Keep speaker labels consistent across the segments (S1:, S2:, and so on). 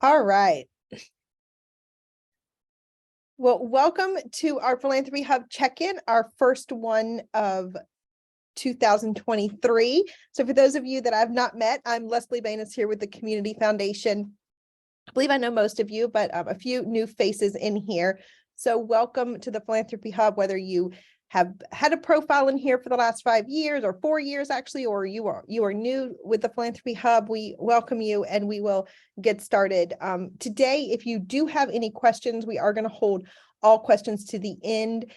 S1: All right. Well, welcome to our Philanthropy Hub check-in, our first one of 2023. So for those of you that I've not met, I'm Leslie Baines here with the Community Foundation. I believe I know most of you, but a few new faces in here. So welcome to the Philanthropy Hub, whether you have had a profile in here for the last 5 years or 4 years actually, or you are new with the Philanthropy Hub. We welcome you and we will get started. Today, if you do have any questions, we are going to hold all questions to the end.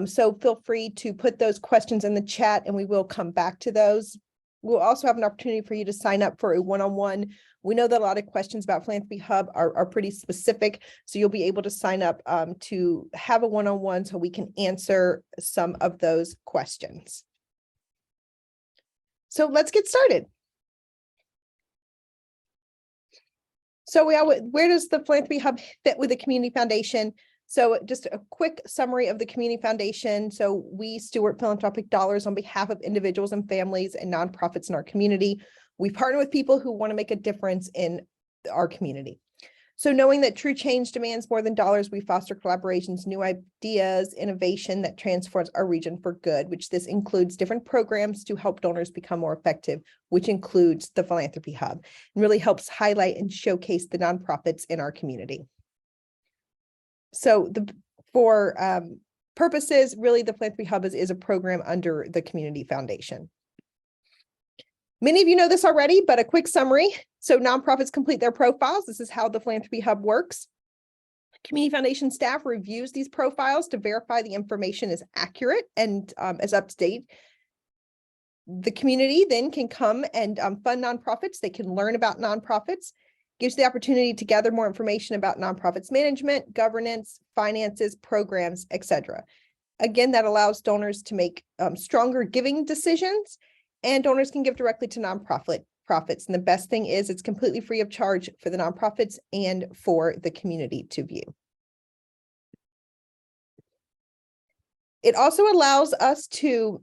S1: So feel free to put those questions in the chat and we will come back to those. We'll also have an opportunity for you to sign up for a one-on-one. We know that a lot of questions about Philanthropy Hub are pretty specific, so you'll be able to sign up to have a one-on-one so we can answer some of those questions. So let's get started. So where does the Philanthropy Hub fit with the Community Foundation? So just a quick summary of the Community Foundation. So we steward philanthropic dollars on behalf of individuals and families and nonprofits in our community. We partner with people who want to make a difference in our community. So knowing that true change demands more than dollars, we foster collaborations, new ideas, innovation that transforms our region for good, which this includes different programs to help donors become more effective, which includes the Philanthropy Hub, and really helps highlight and showcase the nonprofits in our community. So for purposes, really the Philanthropy Hub is a program under the Community Foundation. Many of you know this already, but a quick summary. So nonprofits complete their profiles. This is how the Philanthropy Hub works. Community Foundation staff reviews these profiles to verify the information is accurate and is up to date. The community then can come and fund nonprofits. They can learn about nonprofits. Gives the opportunity to gather more information about nonprofits management, governance, finances, programs, etc. Again, that allows donors to make stronger giving decisions, and donors can give directly to nonprofits. And the best thing is it's completely free of charge for the nonprofits and for the community to view. It also allows us to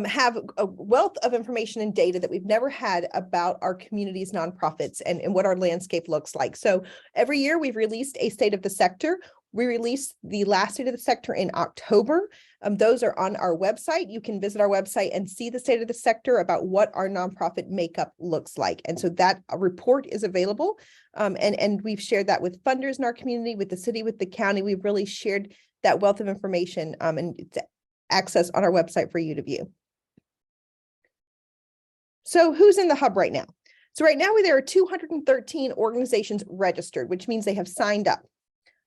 S1: have a wealth of information and data that we've never had about our community's nonprofits and what our landscape looks like. So every year we've released a state of the sector. We released the last state of the sector in October. Those are on our website. You can visit our website and see the state of the sector about what our nonprofit makeup looks like. And so that report is available. And we've shared that with funders in our community, with the city, with the county. We've really shared that wealth of information and it's access on our website for you to view. So who's in the hub right now? So right now there are 213 organizations registered, which means they have signed up.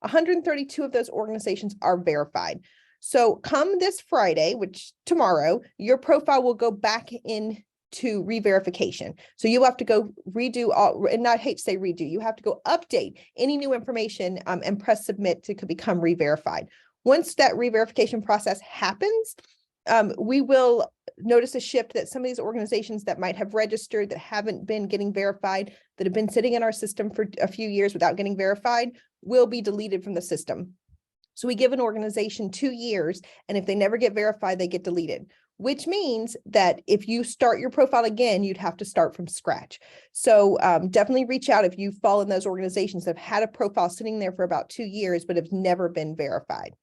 S1: 132 of those organizations are verified. So come this Friday, which tomorrow, your profile will go back into re-verification. So you have to go redo all, and I hate to say redo, you have to go update any new information and press submit to become re-verified. Once that re-verification process happens, we will notice a shift that some of these organizations that might have registered that haven't been getting verified, that have been sitting in our system for a few years without getting verified, will be deleted from the system. So we give an organization 2 years, and if they never get verified, they get deleted, which means that if you start your profile again, you'd have to start from scratch. So definitely reach out if you fall in those organizations that have had a profile sitting there for about 2 years, but have never been verified.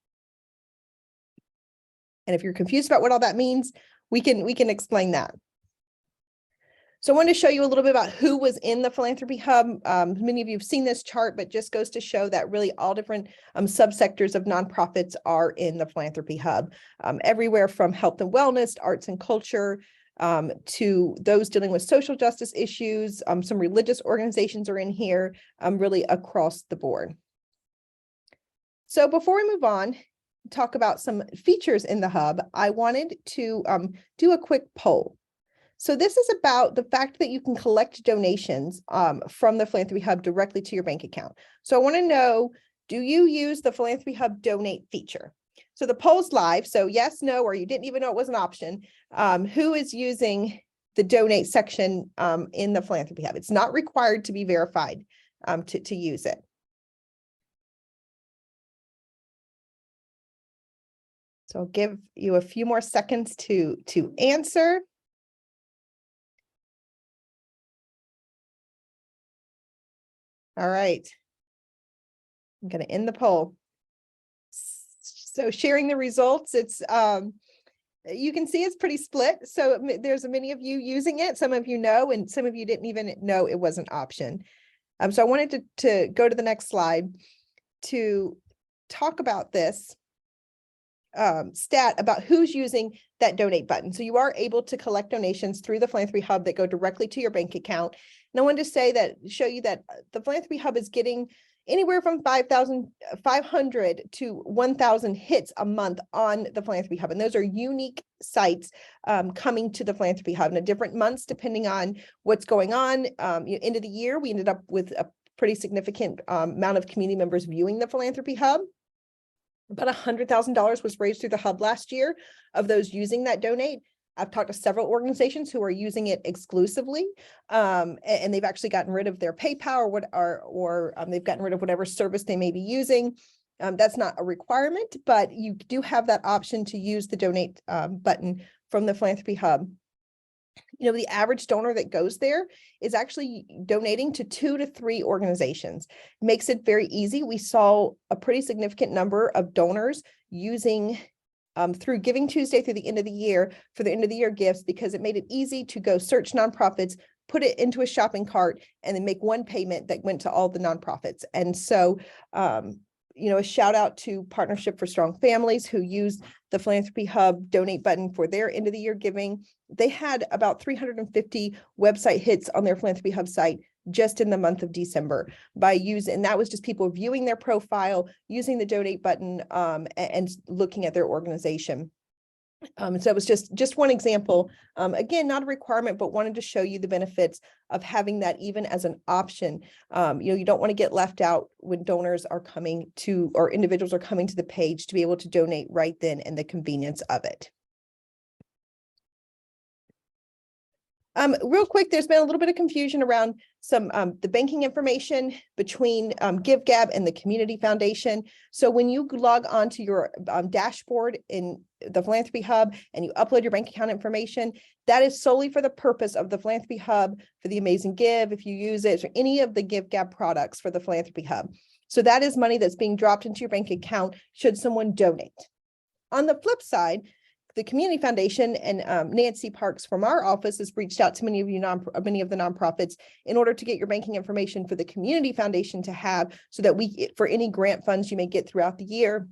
S1: And if you're confused about what all that means, we can explain that. So I wanted to show you a little bit about who was in the Philanthropy Hub. Many of you have seen this chart, but just goes to show that really all different subsectors of nonprofits are in the Philanthropy Hub. Everywhere from health and wellness, arts and culture, to those dealing with social justice issues. Some religious organizations are in here, really across the board. So before we move on, talk about some features in the hub, I wanted to do a quick poll. So this is about the fact that you can collect donations from the Philanthropy Hub directly to your bank account. So I want to know, do you use the Philanthropy Hub donate feature? So the poll's live, so yes, no, or you didn't even know it was an option. Who is using the donate section in the Philanthropy Hub? It's not required to be verified to use it. So I'll give you a few more seconds to answer. All right. I'm going to end the poll. So sharing the results, it's you can see it's pretty split. So there's many of you using it. Some of you know, and some of you didn't even know it was an option. So I wanted to go to the next slide to talk about this stat about who's using that donate button. So you are able to collect donations through the Philanthropy Hub that go directly to your bank account. And I wanted to show you that the Philanthropy Hub is getting anywhere from 500 to 1,000 hits a month on the Philanthropy Hub. And those are unique sites coming to the Philanthropy Hub in a different months, depending on what's going on. End of the year, we ended up with a pretty significant amount of community members viewing the Philanthropy Hub. About $100,000 was raised through the Hub last year of those using that donate. I've talked to several organizations who are using it exclusively, and they've actually gotten rid of their PayPal or they've gotten rid of whatever service they may be using. That's not a requirement, but you do have that option to use the donate button from the Philanthropy Hub. You know, the average donor that goes there is actually donating to 2 to 3 organizations. Makes it very easy. We saw a pretty significant number of donors using through Giving Tuesday through the end of the year for the end of the year gifts, because it made it easy to go search nonprofits, put it into a shopping cart, and then make one payment that went to all the nonprofits. And so, you know, a shout out to Partnership for Strong Families, who used the Philanthropy Hub donate button for their end of the year giving. They had about 350 website hits on their Philanthropy Hub site just in the month of December and that was just people viewing their profile, using the donate button, and looking at their organization. So it was just one example. Again, not a requirement, but wanted to show you the benefits of having that even as an option. You don't want to get left out when donors are coming to, or individuals are coming to the page, to be able to donate right then, and the convenience of it. Real quick, there's been a little bit of confusion around some the banking information between GiveGab and the Community Foundation. So when you log on to your dashboard in the Philanthropy Hub and you upload your bank account information, that is solely for the purpose of the Philanthropy Hub, for the Amazing Give, if you use it, or any of the GiveGab products for the Philanthropy Hub. So that is money that's being dropped into your bank account should someone donate. On the flip side, the Community Foundation and Nancy Parks from our office has reached out to many of the nonprofits in order to get your banking information for the Community Foundation to have, so that for any grant funds you may get throughout the year,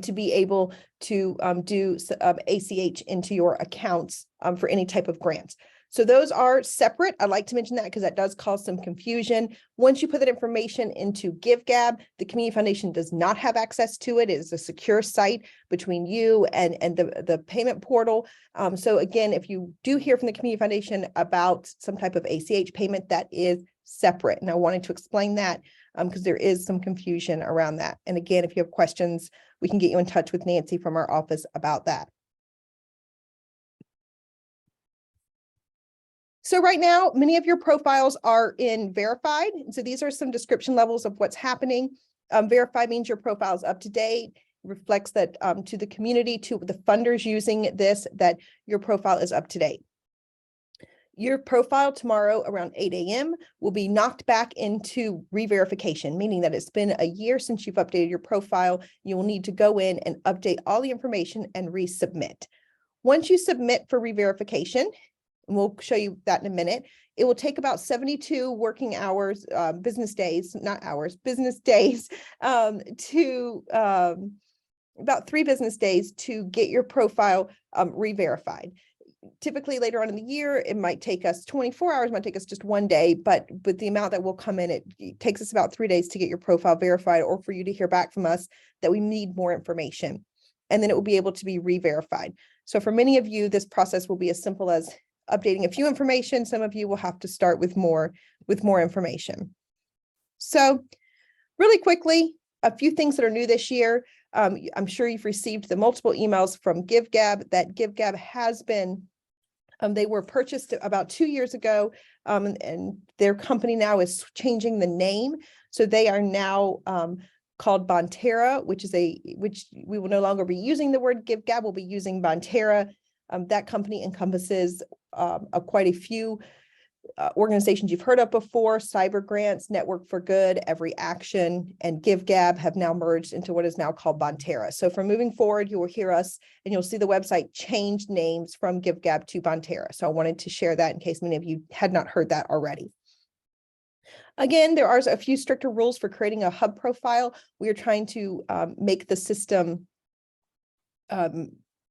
S1: to be able to do ACH into your accounts for any type of grants. So those are separate. I'd like to mention that because that does cause some confusion. Once you put that information into GiveGab, the Community Foundation does not have access to it. It is a secure site between you and the payment portal. So again, if you do hear from the Community Foundation about some type of ACH payment, that is separate. And I wanted to explain that because there is some confusion around that. And again, if you have questions, we can get you in touch with Nancy from our office about that. So right now, many of your profiles are in verified. So these are some description levels of what's happening. Verified means your profile is up to date, reflects that to the community, to the funders using this, that your profile is up to date. Your profile tomorrow around 8 a.m. will be knocked back into re-verification, meaning that it's been a year since you've updated your profile. You will need to go in and update all the information and resubmit. Once you submit for re-verification, and we'll show you that in a minute, it will take about 72 working hours, business days, not hours, business days, to about 3 business days to get your profile re-verified. Typically later on in the year, it might take us 24 hours, might take us just 1 day, but with the amount that will come in, it takes us about 3 days to get your profile verified, or for you to hear back from us that we need more information. And then it will be able to be re-verified. So for many of you, this process will be as simple as updating a few information. Some of you will have to start with more information. So really quickly, a few things that are new this year. I'm sure you've received the multiple emails from GiveGab that GiveGab has been, they were purchased about 2 years ago, and their company now is changing the name. So they are now called Bonterra, which we will no longer be using the word GiveGab, we'll be using Bonterra. That company encompasses quite a few organizations you've heard of before, Cyber Grants, Network for Good, Every Action, and GiveGab have now merged into what is now called Bonterra. So from moving forward, you will hear us and you'll see the website change names from GiveGab to Bonterra. So I wanted to share that in case many of you had not heard that already. Again, there are a few stricter rules for creating a hub profile. We are trying to make the system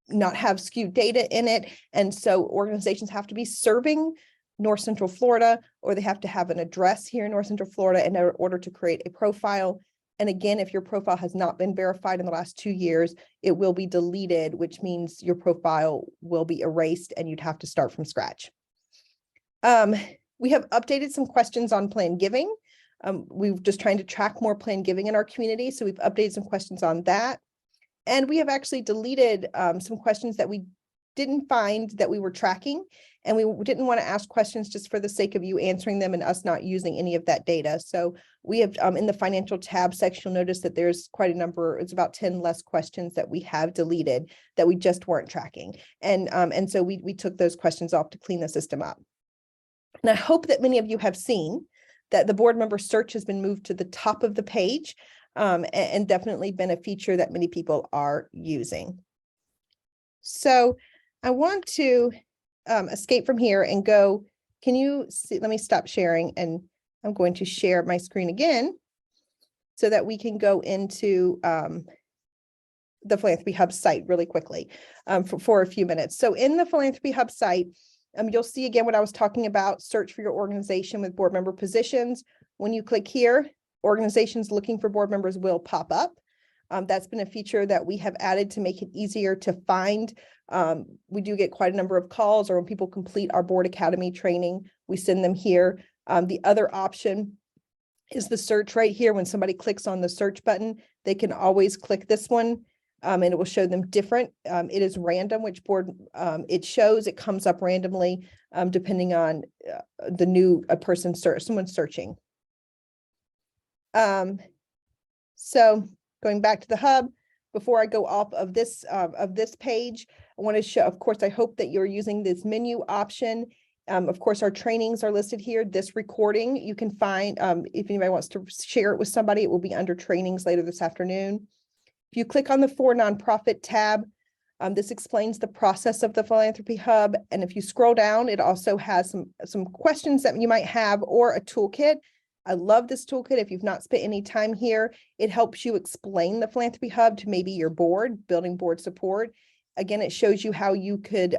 S1: not have skewed data in it. And so organizations have to be serving North Central Florida, or they have to have an address here in North Central Florida in order to create a profile. And again, if your profile has not been verified in the last 2 years, it will be deleted, which means your profile will be erased and you'd have to start from scratch. We have updated some questions on planned giving. We're just trying to track more planned giving in our community. So we've updated some questions on that. And we have actually deleted some questions that we didn't find that we were tracking. And we didn't want to ask questions just for the sake of you answering them and us not using any of that data. So we have in the financial tab section, you'll notice that there's quite a number, it's about 10 less questions that we have deleted that we just weren't tracking. And so we took those questions off to clean the system up. And I hope that many of you have seen that the board member search has been moved to the top of the page and definitely been a feature that many people are using. So I want to escape from here and go, can you see, let me stop sharing and I'm going to share my screen again so that we can go into the Philanthropy Hub site really quickly for a few minutes. So in the Philanthropy Hub site, you'll see again what I was talking about, search for your organization with board member positions. When you click here, organizations looking for board members will pop up. That's been a feature that we have added to make it easier to find. We do get quite a number of calls, or when people complete our Board Academy training, we send them here. The other option is the search right here. When somebody clicks on the search button, they can always click this one and it will show them different. It is random which board it shows. It comes up randomly depending on the new person someone searching. So going back to the hub, before I go off of this page, I want to show, of course, I hope that you're using this menu option. Of course, our trainings are listed here. This recording you can find, if anybody wants to share it with somebody, it will be under trainings later this afternoon. If you click on the For Nonprofit tab, this explains the process of the Philanthropy Hub. And if you scroll down, it also has some questions that you might have or a toolkit. I love this toolkit. If you've not spent any time here, it helps you explain the Philanthropy Hub to maybe your board, building board support. Again, it shows you how you could,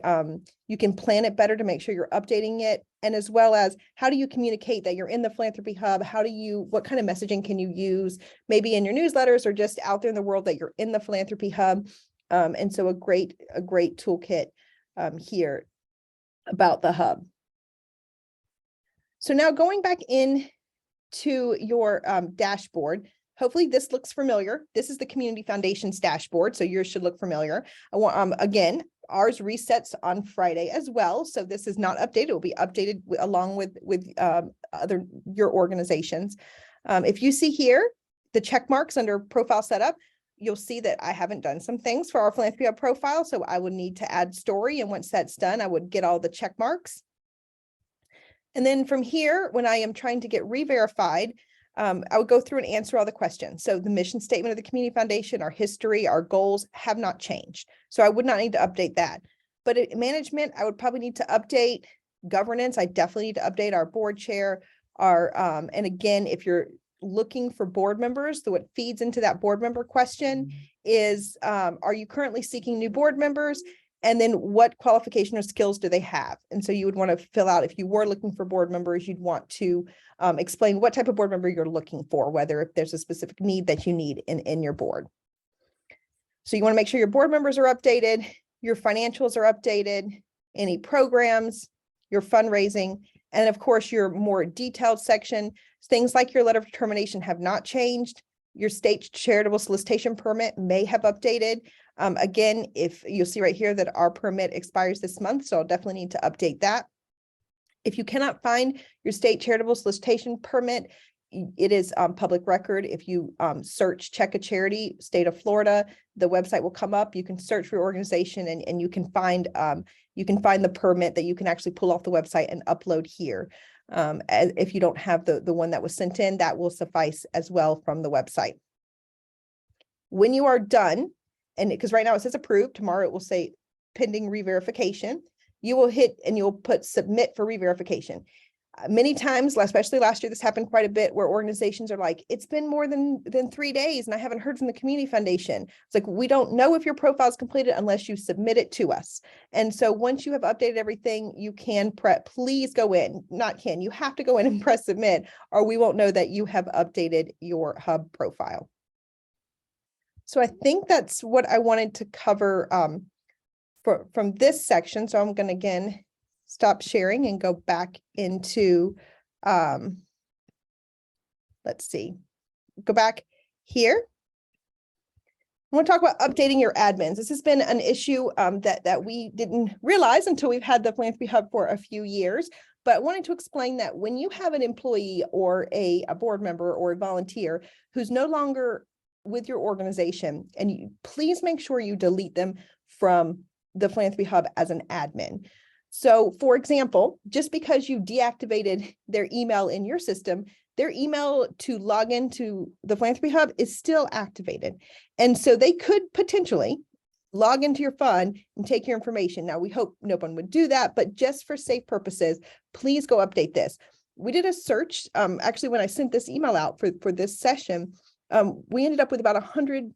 S1: you can plan it better to make sure you're updating it. And as well as how do you communicate that you're in the Philanthropy Hub? What kind of messaging can you use maybe in your newsletters or just out there in the world that you're in the Philanthropy Hub? And so a great toolkit here about the hub. So now going back in to your dashboard. Hopefully this looks familiar. This is the Community Foundation's dashboard, so yours should look familiar. I want again, ours resets on Friday as well, so this is not updated. It will be updated along with your organizations. If you see here the check marks under profile setup, you'll see that I haven't done some things for our Philanthropy Hub profile, so I would need to add story, and once that's done, I would get all the check marks. And then from here, when I am trying to get re-verified, I would go through and answer all the questions. So the mission statement of the Community Foundation, our history, our goals have not changed. So I would not need to update that. But management, I would probably need to update governance. I definitely need to update our board chair. And again, if you're looking for board members, what feeds into that board member question is, are you currently seeking new board members? And then what qualification or skills do they have? And so you would want to fill out, if you were looking for board members, you'd want to explain what type of board member you're looking for, whether if there's a specific need that you need in your board. So you want to make sure your board members are updated, your financials are updated, any programs, your fundraising, and of course, your more detailed section, things like your letter of determination have not changed. Your state charitable solicitation permit may have updated. Again, if you'll see right here that our permit expires this month, so I'll definitely need to update that. If you cannot find your state charitable solicitation permit, it is public record. If you search Check a Charity, state of Florida, the website will come up. You can search for your organization and you can find you can find the permit that you can actually pull off the website and upload here. If you don't have the one that was sent in, that will suffice as well from the website. When you are done, and because right now it says approved, tomorrow it will say pending re-verification, you will hit and you'll put submit for re-verification. Many times, especially last year, this happened quite a bit where organizations are like, it's been more than 3 days and I haven't heard from the community foundation. It's like, we don't know if your profile is completed unless you submit it to us. And so once you have updated everything, you can please go in, you have to go in and press submit, or we won't know that you have updated your hub profile. So I think that's what I wanted to cover from this section. So I'm going to again stop sharing and go back into, let's see, go back here. I want to talk about updating your admins. This has been an issue that we didn't realize until we've had the Philanthropy Hub for a few years. But I wanted to explain that when you have an employee or a board member or a volunteer who's no longer with your organization, and you please make sure you delete them from the Philanthropy Hub as an admin. So for example, just because you deactivated their email in your system, their email to log into the Philanthropy Hub is still activated. And so they could potentially log into your fund and take your information. Now, we hope no one would do that, but just for safe purposes, please go update this. We did a search, actually, when I sent this email out for this session, we ended up with about 100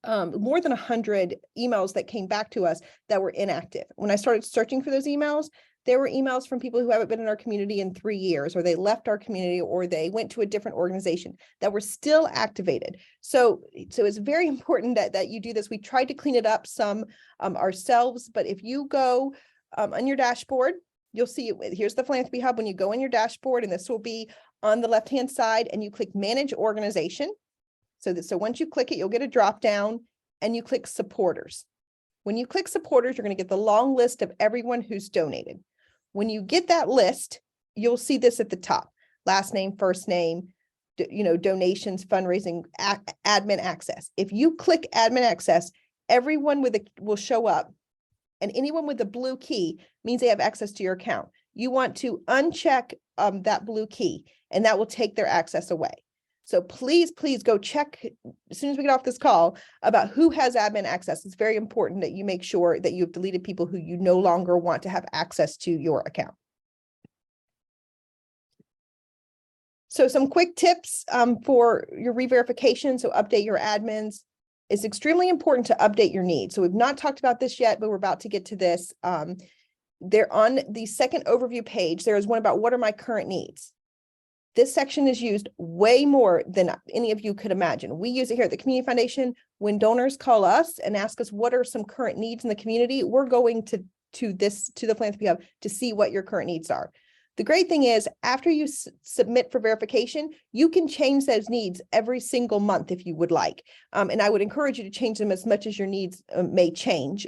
S1: more than 100 emails that came back to us that were inactive. When I started searching for those emails, there were emails from people who haven't been in our community in 3 years, or they left our community, or they went to a different organization that were still activated. So it's very important that you do this. We tried to clean it up some ourselves, but if you go on your dashboard, you'll see here's the Philanthropy Hub. When you go in your dashboard, and this will be on the left-hand side, and you click Manage Organization. So once you click it, you'll get a drop down and you click supporters. When you click supporters, you're going to get the long list of everyone who's donated. When you get that list, you'll see this at the top: last name, first name, donations, fundraising, admin access. If you click admin access, everyone will show up, and anyone with a blue key means they have access to your account. You want to uncheck that blue key, and that will take their access away. So please go check as soon as we get off this call about who has admin access. It's very important that you make sure that you've deleted people who you no longer want to have access to your account. So some quick tips for your re-verification. So update your admins. It's extremely important to update your needs. So we've not talked about this yet, but we're about to get to this. They're on the second overview page. There is one about what are my current needs. This section is used way more than any of you could imagine. We use it here at the Community Foundation. When donors call us and ask us what are some current needs in the community, we're going to the Philanthropy Hub to see what your current needs are. The great thing is, after you submit for verification, you can change those needs every single month if you would like. And I would encourage you to change them as much as your needs may change.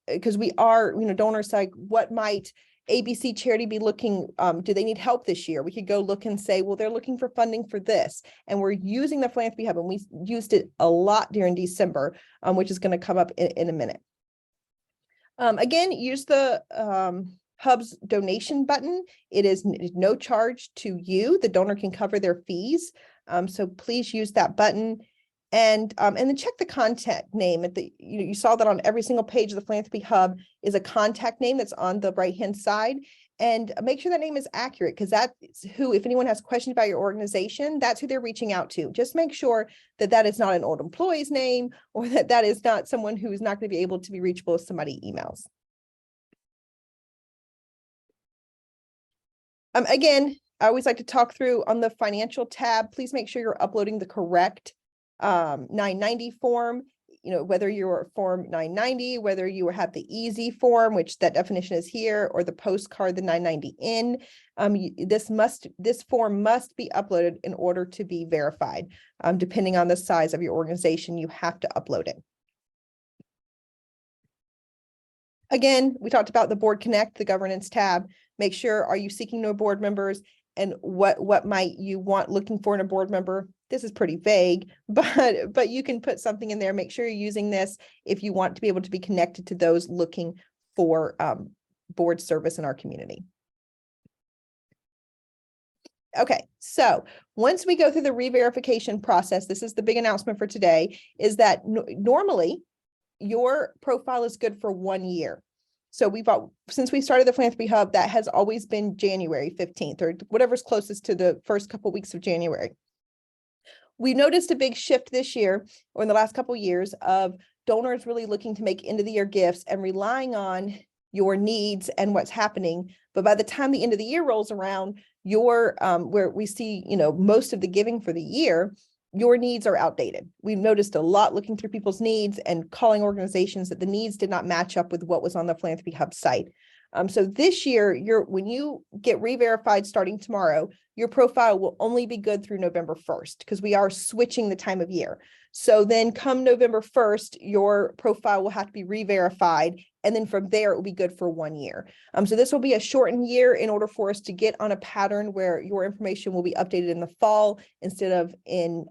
S1: Because we are, donors like, what might ABC charity be looking, do they need help this year? We could go look and say, well, they're looking for funding for this. And we're using the Philanthropy Hub, and we used it a lot during December, which is going to come up in a minute. Again, use the Hub's donation button. It is no charge to you. The donor can cover their fees. So please use that button. And then check the contact name at the, you saw that on every single page of the Philanthropy Hub is a contact name that's on the right-hand side, and make sure that name is accurate, because that's who, if anyone has questions about your organization, that's who they're reaching out to. Just make sure that that is not an old employee's name, or that is not someone who is not going to be able to be reachable if somebody emails. Again, I always like to talk through on the financial tab. Please make sure you're uploading the correct 990 form, whether you're form 990, whether you have the easy form, which that definition is here, or the postcard, the 990N. This form must be uploaded in order to be verified. Depending on the size of your organization, you have to upload it. Again, we talked about the Board Connect, the governance tab. Make sure, are you seeking no board members, and what might you want looking for in a board member? This is pretty vague, but you can put something in there. Make sure you're using this if you want to be able to be connected to those looking for board service in our community. Okay, so once we go through the re-verification process, this is the big announcement for today, is that normally your profile is good for 1 year. So since we started the Philanthropy Hub, that has always been January 15th or whatever's closest to the first couple of weeks of January. We noticed a big shift this year, or in the last couple of years, of donors really looking to make end of the year gifts and relying on your needs and what's happening. But by the time the end of the year rolls around, your where we see, most of the giving for the year, your needs are outdated. We've noticed a lot looking through people's needs and calling organizations that the needs did not match up with what was on the Philanthropy Hub site. So this year, when you get re-verified starting tomorrow, your profile will only be good through November 1st because we are switching the time of year. So then come November 1st, your profile will have to be re-verified. And then from there, it will be good for 1 year. So this will be a shortened year in order for us to get on a pattern where your information will be updated in the fall instead of in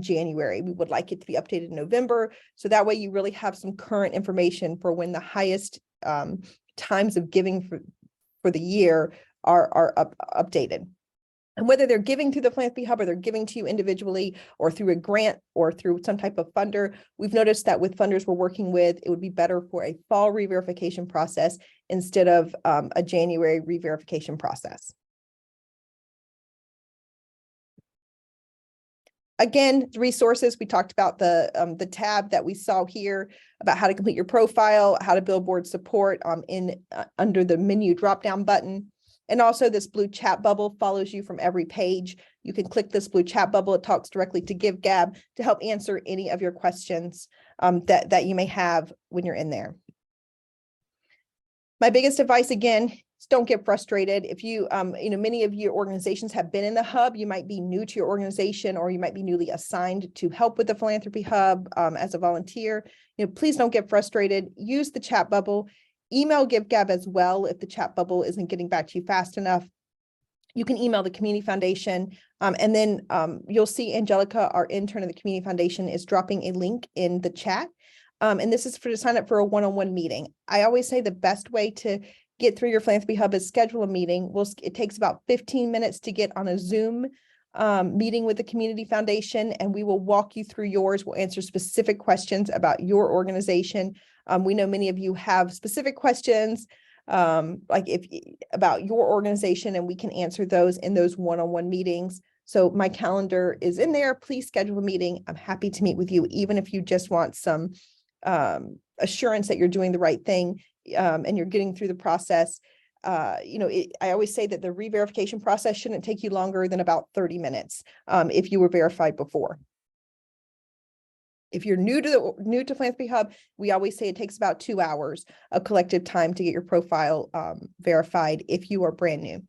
S1: January. We would like it to be updated in November. So that way you really have some current information for when the highest times of giving for the year are updated. And whether they're giving through the Philanthropy Hub or they're giving to you individually or through a grant or through some type of funder, we've noticed that with funders we're working with, it would be better for a fall re-verification process instead of a January re-verification process. Again, the resources, we talked about the tab that we saw here about how to complete your profile, how to build board support under the menu drop-down button. And also this blue chat bubble follows you from every page. You can click this blue chat bubble. It talks directly to GiveGab to help answer any of your questions that you may have when you're in there. My biggest advice, again, is don't get frustrated. If you, many of your organizations have been in the hub, you might be new to your organization or you might be newly assigned to help with the Philanthropy Hub as a volunteer. Please don't get frustrated. Use the chat bubble. Email GiveGab as well if the chat bubble isn't getting back to you fast enough. You can email the Community Foundation, and then you'll see Angelica, our intern of the Community Foundation, is dropping a link in the chat. And this is to sign up for a one-on-one meeting. I always say the best way to get through your Philanthropy Hub is schedule a meeting. It takes about 15 minutes to get on a Zoom meeting with the Community Foundation, and we will walk you through yours. We'll answer specific questions about your organization. We know many of you have specific questions about your organization, and we can answer those in those one-on-one meetings. So my calendar is in there. Please schedule a meeting. I'm happy to meet with you, even if you just want some assurance that you're doing the right thing and you're getting through the process. I always say that the re-verification process shouldn't take you longer than about 30 minutes if you were verified before. If you're new to Philanthropy Hub, we always say it takes about 2 hours of collective time to get your profile verified if you are brand new.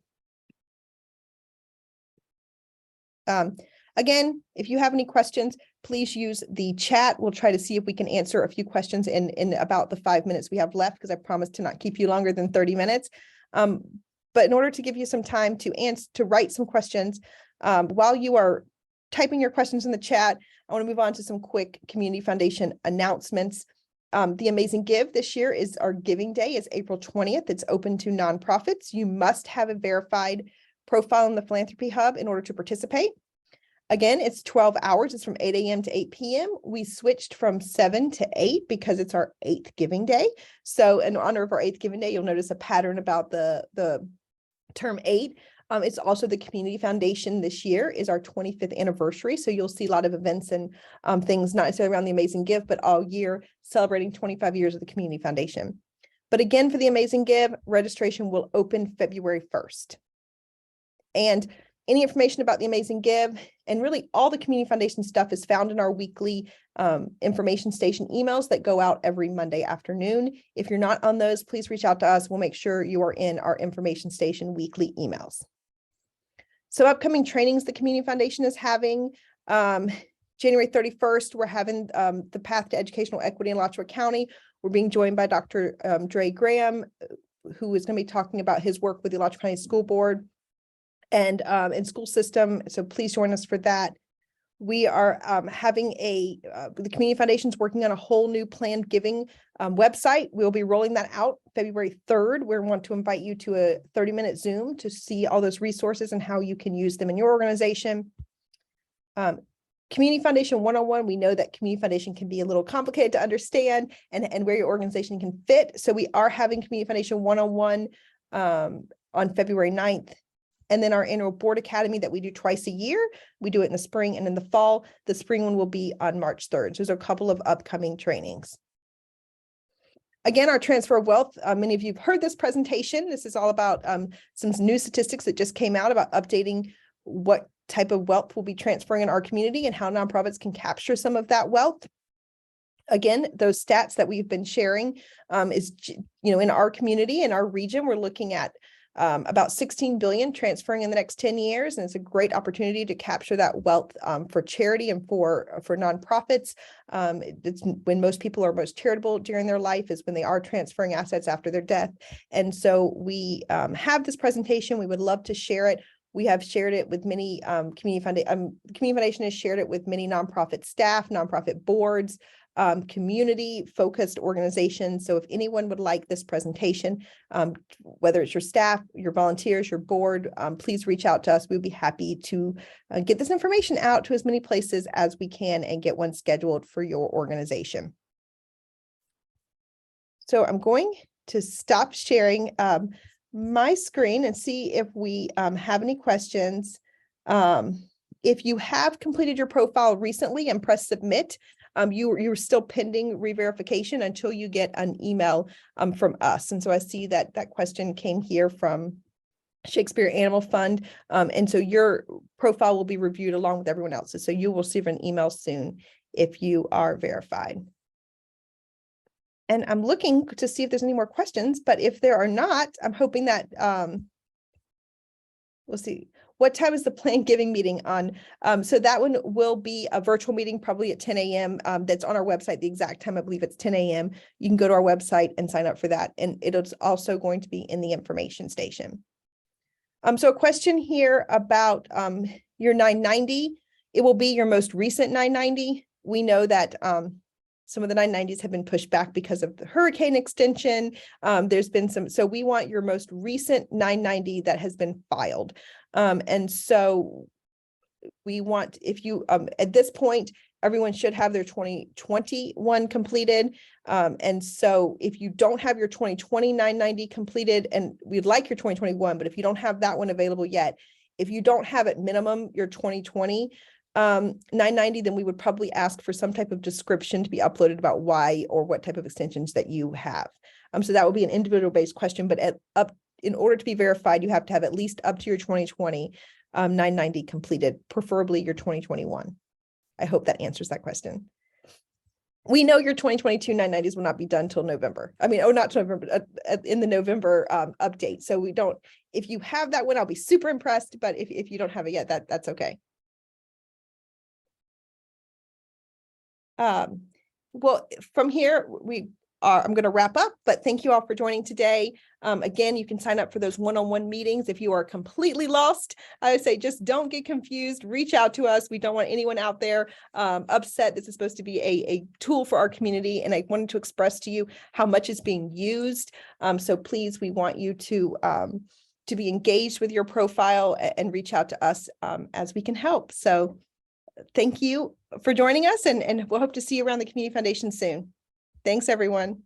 S1: Again, if you have any questions, please use the chat. We'll try to see if we can answer a few questions in about the 5 minutes we have left, because I promised to not keep you longer than 30 minutes. But in order to give you some time to write some questions, while you are typing your questions in the chat, I want to move on to some quick Community Foundation announcements. The Amazing Give this year is our giving day. It's April 20th. It's open to nonprofits. You must have a verified profile in the Philanthropy Hub in order to participate. Again, it's 12 hours. It's from 8 a.m. to 8 p.m. We switched from 7 to 8 because it's our 8th giving day. So in honor of our 8th giving day, you'll notice a pattern about the term 8. It's also the Community Foundation this year is our 25th anniversary. So you'll see a lot of events and things, not necessarily around the Amazing Give, but all year celebrating 25 years of the Community Foundation. But again, for the Amazing Give, registration will open February 1st. And any information about the Amazing Give and really all the Community Foundation stuff is found in our weekly information station emails that go out every Monday afternoon. If you're not on those, please reach out to us. We'll make sure you are in our information station weekly emails. So upcoming trainings the Community Foundation is having, January 31st, we're having the Path to Educational Equity in Alachua County. We're being joined by Dr. Dre Graham, who is going to be talking about his work with the Alachua County School Board and school system. So please join us for that. We are having the Community Foundation's working on a whole new planned giving website. We'll be rolling that out February 3rd. We want to invite you to a 30-minute Zoom to see all those resources and how you can use them in your organization. Community Foundation 101, we know that Community Foundation can be a little complicated to understand and where your organization can fit. So we are having Community Foundation 101 on February 9th. And then our annual board academy that we do twice a year. We do it in the spring and in the fall. The spring one will be on March 3rd. So there's a couple of upcoming trainings. Again, our transfer of wealth, many of you have heard this presentation. This is all about some new statistics that just came out about updating what type of wealth will be transferring in our community and how nonprofits can capture some of that wealth. Again, those stats that we've been sharing is, in our community, in our region, we're looking at about 16 billion transferring in the next 10 years. And it's a great opportunity to capture that wealth for charity and for nonprofits. It's when most people are most charitable during their life is when they are transferring assets after their death. And so we have this presentation. We would love to share it. We have shared it with many Community Foundation has shared it with many nonprofit staff, nonprofit boards, community-focused organizations. So if anyone would like this presentation, whether it's your staff, your volunteers, your board, please reach out to us. We'd be happy to get this information out to as many places as we can and get one scheduled for your organization. So I'm going to stop sharing my screen and see if we have any questions. If you have completed your profile recently and press submit, you're still pending re-verification until you get an email from us. And so I see that question came here from Shakespeare Animal Fund. And so your profile will be reviewed along with everyone else's. So you will receive an email soon if you are verified. And I'm looking to see if there's any more questions, but if there are not, I'm hoping that we'll see. What time is the planned giving meeting on? So that one will be a virtual meeting, probably at 10 a.m. That's on our website. The exact time, I believe it's 10 a.m. You can go to our website and sign up for that. And it's also going to be in the information station. So a question here about your 990. It will be your most recent 990. We know that some of the 990s have been pushed back because of the hurricane extension. There's been some, so we want your most recent 990 that has been filed. And so we want, if you, at this point, everyone should have their 2021 completed. And so if you don't have your 2020 990 completed, and we'd like your 2021, but if you don't have that one available yet, if you don't have at minimum your 2020 990, then we would probably ask for some type of description to be uploaded about why or what type of extensions that you have. So that would be an individual based question, but in order to be verified, you have to have at least up to your 2020 990 completed, preferably your 2021. I hope that answers that question. We know your 2022 990s will not be done till November. I mean, not November, in the November update. So we don't, if you have that one, I'll be super impressed, but if you don't have it yet, that's okay. Well, from here, I'm going to wrap up, but thank you all for joining today. Again, you can sign up for those one-on-one meetings. If you are completely lost, I would say just don't get confused. Reach out to us. We don't want anyone out there upset. This is supposed to be a tool for our community, and I wanted to express to you how much is being used. So please, we want you to be engaged with your profile and reach out to us as we can help. So thank you for joining us, and we'll hope to see you around the Community Foundation soon. Thanks, everyone.